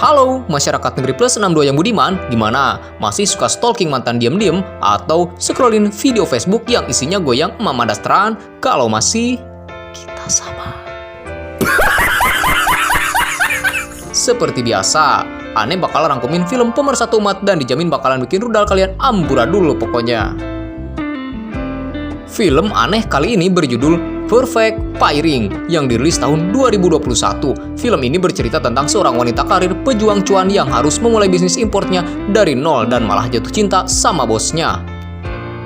Halo masyarakat negeri plus 62 yang budiman, gimana? Masih suka stalking mantan diem-diem atau scrollin video Facebook yang isinya goyang Mama Dasteran? Kalau masih, kita sama. Seperti biasa, Aneh bakal rangkumin film pemersatu umat dan dijamin bakalan bikin rudal kalian amburadul pokoknya. Film Aneh kali ini berjudul Perfect Pairing yang dirilis tahun 2021. Film ini bercerita tentang seorang wanita karir pejuang cuan yang harus memulai bisnis importnya dari nol dan malah jatuh cinta sama bosnya.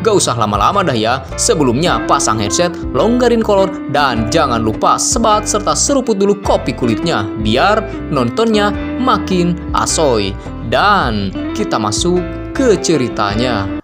Gak usah lama-lama dah ya, sebelumnya pasang headset, longgarin kolor, dan jangan lupa sebat serta seruput dulu kopi kulitnya biar nontonnya makin asoy. Dan kita masuk ke ceritanya.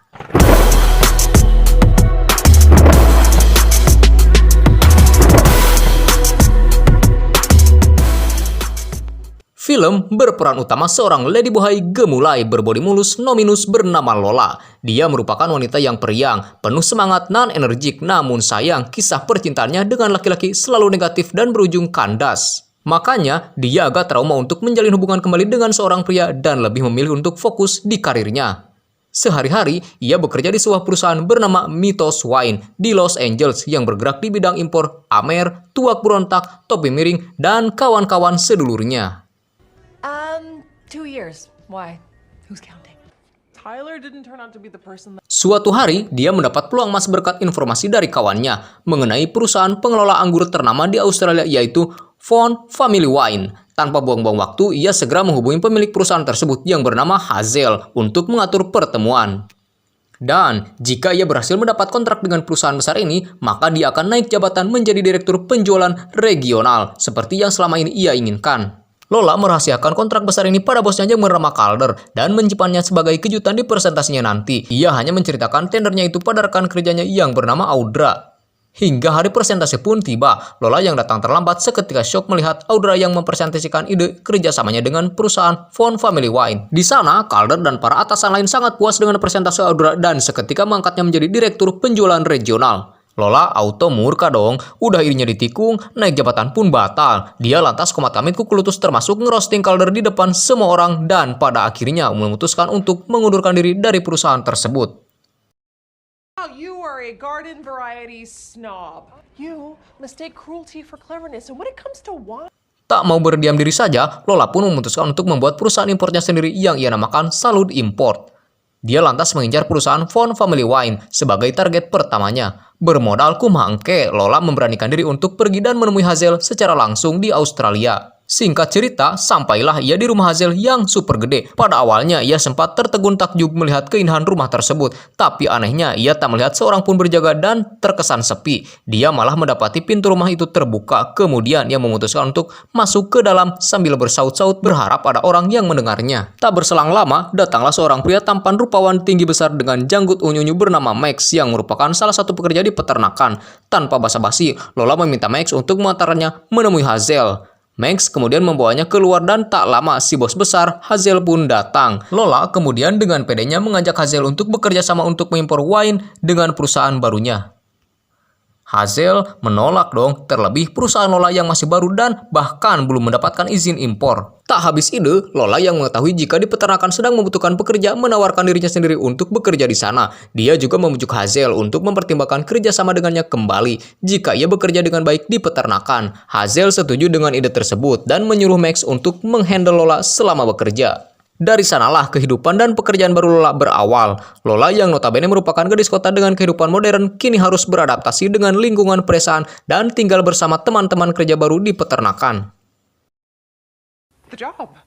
Film berperan utama seorang ladyboy gemulai berbodi mulus no minus bernama Lola. Dia merupakan wanita yang periang, penuh semangat, non-energik, namun sayang kisah percintaannya dengan laki-laki selalu negatif dan berujung kandas. Makanya dia agak trauma untuk menjalin hubungan kembali dengan seorang pria dan lebih memilih untuk fokus di karirnya. Sehari-hari, ia bekerja di sebuah perusahaan bernama Mythos Wine di Los Angeles yang bergerak di bidang impor Amer, tuak berontak, topi miring, dan kawan-kawan sedulurnya. 2 years. Why? Who's counting? Tyler didn't turn out to be the person that... Suatu hari, dia mendapat peluang emas berkat informasi dari kawannya mengenai perusahaan pengelola anggur ternama di Australia yaitu Fawn Family Wine. Tanpa buang-buang waktu, ia segera menghubungi pemilik perusahaan tersebut yang bernama Hazel untuk mengatur pertemuan. Dan jika ia berhasil mendapat kontrak dengan perusahaan besar ini, maka dia akan naik jabatan menjadi direktur penjualan regional seperti yang selama ini ia inginkan. Lola merahasiakan kontrak besar ini pada bosnya yang bernama Calder dan menyimpannya sebagai kejutan di presentasinya nanti. Ia hanya menceritakan tendernya itu pada rekan kerjanya yang bernama Audra. Hingga hari presentasi pun tiba, Lola yang datang terlambat seketika syok melihat Audra yang mempresentasikan ide kerjasamanya dengan perusahaan Fawn Family Wine. Di sana, Calder dan para atasan lain sangat puas dengan presentasi Audra dan seketika mengangkatnya menjadi direktur penjualan regional. Lola auto murka dong, udah irinya ditikung, naik jabatan pun batal. Dia lantas komat-kamit kuku lutut termasuk ngerosting Calder di depan semua orang dan pada akhirnya memutuskan untuk mengundurkan diri dari perusahaan tersebut. You are a garden variety snob. You mistake cruelty for cleverness, and when it comes to wine... Tak mau berdiam diri saja, Lola pun memutuskan untuk membuat perusahaan importnya sendiri yang ia namakan Salud Import. Dia lantas mengincar perusahaan Fawn Family Wine sebagai target pertamanya. Bermodal kumangke, Lola memberanikan diri untuk pergi dan menemui Hazel secara langsung di Australia. Singkat cerita, sampailah ia di rumah Hazel yang super gede. Pada awalnya, ia sempat tertegun takjub melihat keindahan rumah tersebut. Tapi anehnya, ia tak melihat seorang pun berjaga dan terkesan sepi. Dia malah mendapati pintu rumah itu terbuka. Kemudian, ia memutuskan untuk masuk ke dalam sambil bersaut-saut berharap ada orang yang mendengarnya. Tak berselang lama, datanglah seorang pria tampan rupawan tinggi besar dengan janggut unyu-unyu bernama Max yang merupakan salah satu pekerja di peternakan. Tanpa basa-basi, Lola meminta Max untuk mengantarnya menemui Hazel. Max kemudian membawanya keluar dan tak lama si bos besar Hazel pun datang. Lola kemudian dengan pedenya mengajak Hazel untuk bekerja sama untuk mengimpor wine dengan perusahaan barunya. Hazel menolak dong, terlebih perusahaan Lola yang masih baru dan bahkan belum mendapatkan izin impor. Tak habis ide, Lola yang mengetahui jika di peternakan sedang membutuhkan pekerja menawarkan dirinya sendiri untuk bekerja di sana. Dia juga membujuk Hazel untuk mempertimbangkan kerjasama dengannya kembali jika ia bekerja dengan baik di peternakan. Hazel setuju dengan ide tersebut dan menyuruh Max untuk menghandle Lola selama bekerja. Dari sanalah kehidupan dan pekerjaan baru Lola berawal. Lola yang notabene merupakan gadis kota dengan kehidupan modern kini harus beradaptasi dengan lingkungan pedesaan dan tinggal bersama teman-teman kerja baru di peternakan. The job.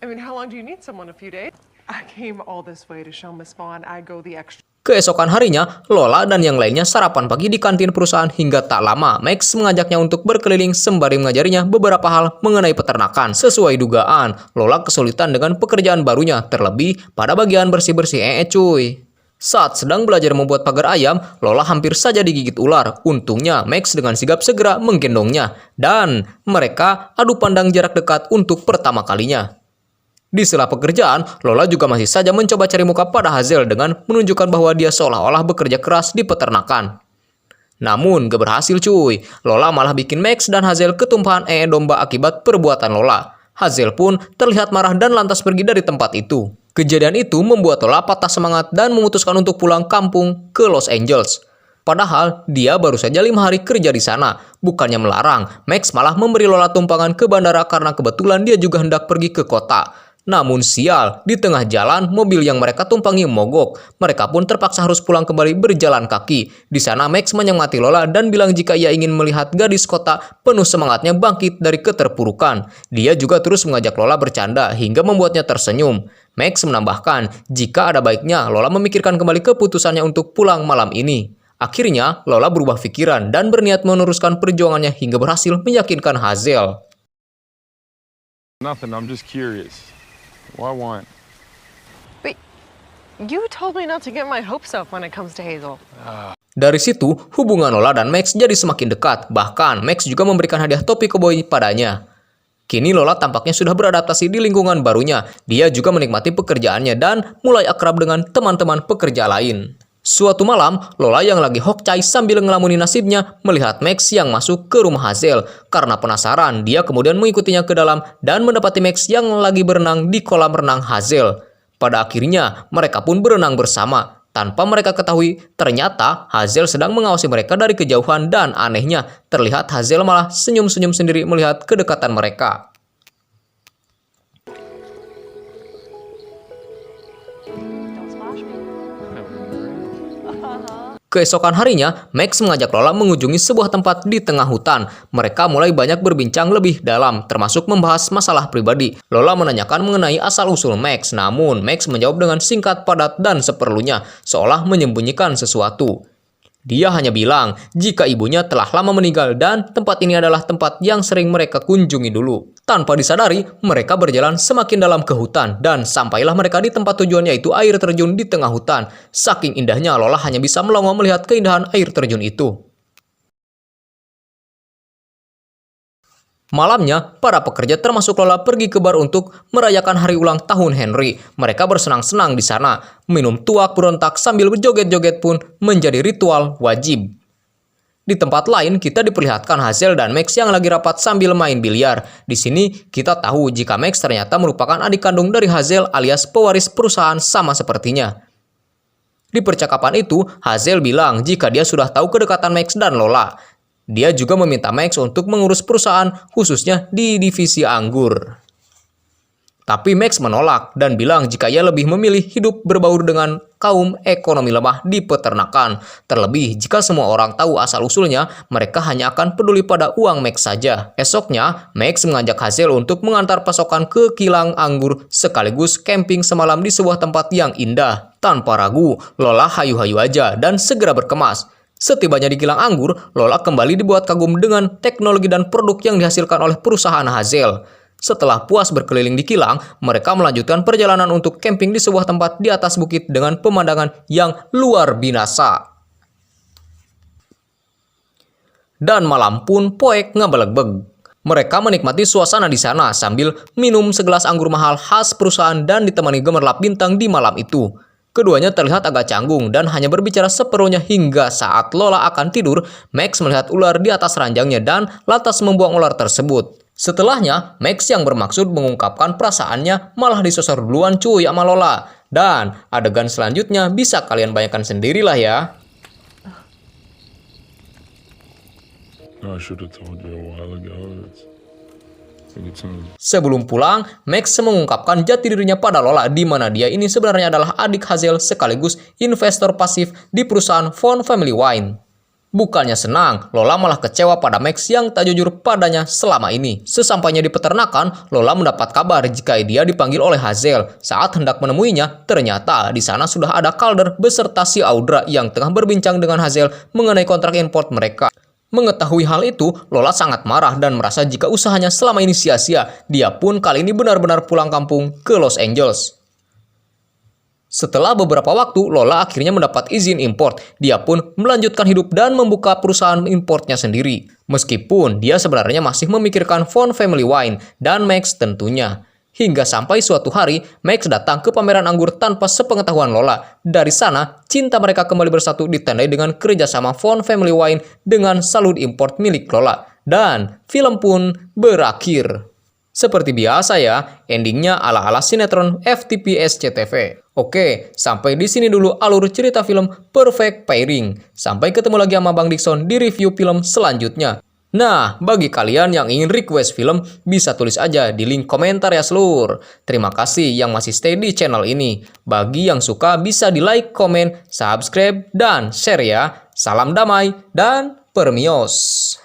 I mean, how long do you need someone? A few days? I came all this way to show Miss Vaughn I go the extra. Keesokan harinya, Lola dan yang lainnya sarapan pagi di kantin perusahaan hingga tak lama Max mengajaknya untuk berkeliling sembari mengajarinya beberapa hal mengenai peternakan. Sesuai dugaan, Lola kesulitan dengan pekerjaan barunya, terlebih pada bagian bersih-bersih cuy. Saat sedang belajar membuat pagar ayam, Lola hampir saja digigit ular. Untungnya, Max dengan sigap segera menggendongnya. Dan mereka adu pandang jarak dekat untuk pertama kalinya. Di sela pekerjaan, Lola juga masih saja mencoba cari muka pada Hazel dengan menunjukkan bahwa dia seolah-olah bekerja keras di peternakan. Namun, gak berhasil cuy. Lola malah bikin Max dan Hazel ketumpahan domba akibat perbuatan Lola. Hazel pun terlihat marah dan lantas pergi dari tempat itu. Kejadian itu membuat Lola patah semangat dan memutuskan untuk pulang kampung ke Los Angeles. Padahal dia baru saja 5 hari kerja di sana. Bukannya melarang, Max malah memberi Lola tumpangan ke bandara karena kebetulan dia juga hendak pergi ke kota. Namun sial, di tengah jalan mobil yang mereka tumpangi mogok. Mereka pun terpaksa harus pulang kembali berjalan kaki. Di sana Max menyemangati Lola dan bilang jika ia ingin melihat gadis kota penuh semangatnya bangkit dari keterpurukan. Dia juga terus mengajak Lola bercanda hingga membuatnya tersenyum. Max menambahkan jika ada baiknya Lola memikirkan kembali keputusannya untuk pulang malam ini. Akhirnya Lola berubah pikiran dan berniat meneruskan perjuangannya hingga berhasil meyakinkan Hazel. Nothing, I'm just curious. What I want. But you told me not to get my hopes up when it comes to Hazel. Dari situ, hubungan Lola dan Max jadi semakin dekat. Bahkan, Max juga memberikan hadiah topi koboi padanya. Kini Lola tampaknya sudah beradaptasi di lingkungan barunya. Dia juga menikmati pekerjaannya dan mulai akrab dengan teman-teman pekerja lain. Suatu malam, Lola yang lagi hokcai sambil ngelamuni nasibnya melihat Max yang masuk ke rumah Hazel. Karena penasaran, dia kemudian mengikutinya ke dalam dan mendapati Max yang lagi berenang di kolam renang Hazel. Pada akhirnya, mereka pun berenang bersama. Tanpa mereka ketahui, ternyata Hazel sedang mengawasi mereka dari kejauhan dan anehnya, terlihat Hazel malah senyum-senyum sendiri melihat kedekatan mereka. Keesokan harinya, Max mengajak Lola mengunjungi sebuah tempat di tengah hutan. Mereka mulai banyak berbincang lebih dalam, termasuk membahas masalah pribadi. Lola menanyakan mengenai asal-usul Max, namun Max menjawab dengan singkat, padat, dan seperlunya, seolah menyembunyikan sesuatu. Dia hanya bilang jika ibunya telah lama meninggal dan tempat ini adalah tempat yang sering mereka kunjungi dulu. Tanpa disadari, mereka berjalan semakin dalam ke hutan dan sampailah mereka di tempat tujuan yaitu air terjun di tengah hutan. Saking indahnya, Lola hanya bisa melongo melihat keindahan air terjun itu. Malamnya, para pekerja termasuk Lola pergi ke bar untuk merayakan hari ulang tahun Henry. Mereka bersenang-senang di sana. Minum tuak berontak sambil berjoget-joget pun menjadi ritual wajib. Di tempat lain, kita diperlihatkan Hazel dan Max yang lagi rapat sambil main biliar. Di sini, kita tahu jika Max ternyata merupakan adik kandung dari Hazel alias pewaris perusahaan sama sepertinya. Di percakapan itu, Hazel bilang jika dia sudah tahu kedekatan Max dan Lola. Dia juga meminta Max untuk mengurus perusahaan, khususnya di divisi anggur. Tapi Max menolak dan bilang jika ia lebih memilih hidup berbaur dengan kaum ekonomi lemah di peternakan. Terlebih jika semua orang tahu asal-usulnya, mereka hanya akan peduli pada uang Max saja. Esoknya, Max mengajak Hazel untuk mengantar pasokan ke kilang anggur sekaligus camping semalam di sebuah tempat yang indah. Tanpa ragu, Lola hayu-hayu aja dan segera berkemas. Setibanya di kilang anggur, Lola kembali dibuat kagum dengan teknologi dan produk yang dihasilkan oleh perusahaan Hazel. Setelah puas berkeliling di kilang, mereka melanjutkan perjalanan untuk camping di sebuah tempat di atas bukit dengan pemandangan yang luar binasa. Dan malam pun poek ngabelegbeg. Mereka menikmati suasana di sana sambil minum segelas anggur mahal khas perusahaan dan ditemani gemerlap bintang di malam itu. Keduanya terlihat agak canggung dan hanya berbicara seperlunya hingga saat Lola akan tidur, Max melihat ular di atas ranjangnya dan lantas membuang ular tersebut. Setelahnya, Max yang bermaksud mengungkapkan perasaannya malah disosor duluan cuy sama Lola. Dan adegan selanjutnya bisa kalian bayangkan sendirilah ya. I should have told you a while ago. Sebelum pulang, Max mengungkapkan jati dirinya pada Lola di mana dia ini sebenarnya adalah adik Hazel sekaligus investor pasif di perusahaan Von Family Wine. Bukannya senang, Lola malah kecewa pada Max yang tak jujur padanya selama ini. Sesampainya di peternakan, Lola mendapat kabar jika dia dipanggil oleh Hazel. Saat hendak menemuinya, ternyata di sana sudah ada Calder beserta si Audra yang tengah berbincang dengan Hazel mengenai kontrak import mereka. Mengetahui hal itu, Lola sangat marah dan merasa jika usahanya selama ini sia-sia. Dia pun kali ini benar-benar pulang kampung ke Los Angeles. Setelah beberapa waktu, Lola akhirnya mendapat izin import. Dia pun melanjutkan hidup dan membuka perusahaan importnya sendiri. Meskipun dia sebenarnya masih memikirkan Von Family Wine dan Max tentunya. Hingga sampai suatu hari, Max datang ke pameran anggur tanpa sepengetahuan Lola. Dari sana, cinta mereka kembali bersatu ditandai dengan kerjasama Von Family Wine dengan Salud Import milik Lola. Dan film pun berakhir. Seperti biasa ya, endingnya ala-ala sinetron FTP SCTV. Oke, sampai di sini dulu alur cerita film Perfect Pairing. Sampai ketemu lagi sama Bang Dickson di review film selanjutnya. Nah, bagi kalian yang ingin request film, bisa tulis aja di link komentar ya seluruh. Terima kasih yang masih stay di channel ini. Bagi yang suka bisa di like, komen, subscribe, dan share ya. Salam damai dan permios.